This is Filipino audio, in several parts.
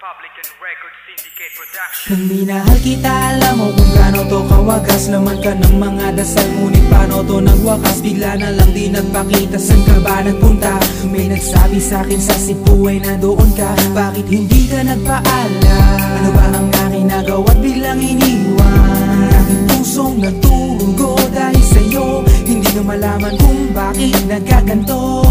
Republican Record Syndicate Production. Nang minahal kita, alam mo kung gaano to kawagas. Laman ka ng mga dasal, ngunit paano to nagwakas? Bigla na lang di nagpakita, saan ka ba nagpunta? May nagsabi sa'kin sa Cebu ay nandoon ka. Bakit hindi ka nagpaalam? Ano ba ang aking nagawa't biglang iniwan? Ang aking pusong nagtugo dahil sa'yo. Hindi na malaman kung bakit nagkaganto.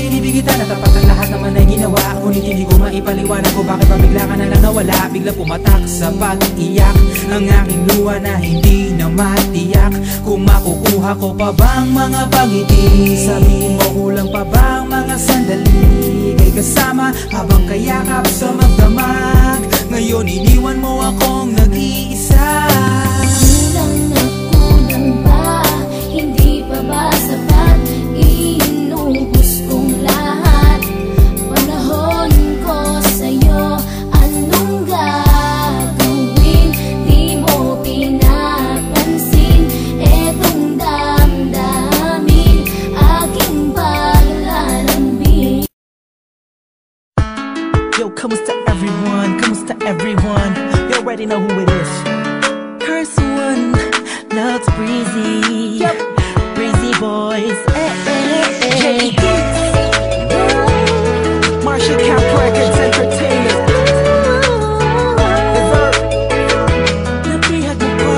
Inibig kita na tapat ang lahat naman ay ginawa, ngunit hindi ko maipaliwanag ko bakit pa bigla ka na lang nawala. Bigla pumatak sa pag-iyak ang aking luha na hindi na matiyak. Kung makukuha ko pa bang mga pangiti? Sabihin mo kulang pa bang mga sandali? Kay kasama habang kayakap sa magdamag. Ngayon iniwan mo akong nag-iisa. Kulang na kulang ba? Hindi pa ba sapat? Inubos kong lahat. Panahon ko sa'yo, anong gagawin? Di mo pinapansin etong damdamin, aking paglalambing. Yo, kamusta everyone? Kamusta everyone? You already know who it is. Curse one, loves Breezy. Yep. Breezy boys. Jay Hits. Marshall Camp Records Entertainment. Dessert. Napihag mo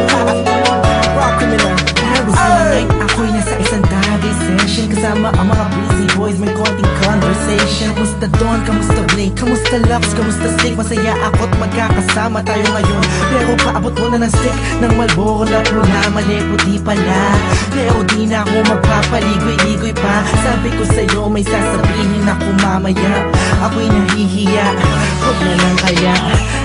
part 2. Rock criminal. I was one night, ako'y nasa isang tabi session. Kasama ang mga Breezy boys, may konting conversation. Kamusta Don? Kamusta Blake? Kamusta Lux? Kamusta Stick? Masaya ako't magkakasama tayo ngayon. Pero paabot mo na ng stick ng Malboro na pula. Mali puti pala, pero di na ako magpapaligoy-ligoy pa. Sabi ko sa'yo may sasabihin ako mamaya. Ako'y nahihiya, huwag na lang kaya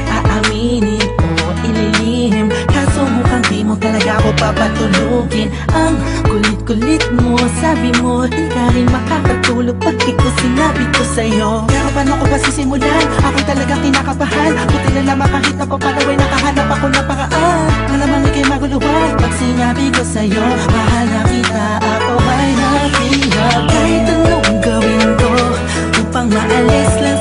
aaminin o ililihim. Kaso mukhang di mo talaga ako papatulugin. Ang kulit-kulit mo, sabi mo di ka rin makakatulog pag di ko sinabi ko sa'yo. Pero paano ko ba sisimulan? Ako'y talagang kinakabahan. Buti na naman kahit na papanaway nakahanap ako ng paraan. Malamang ika'y maguluhan pag sinabi ko sa'yo mahal na kita, ako ay napihag. Kahit anong gawin ko upang maalis lang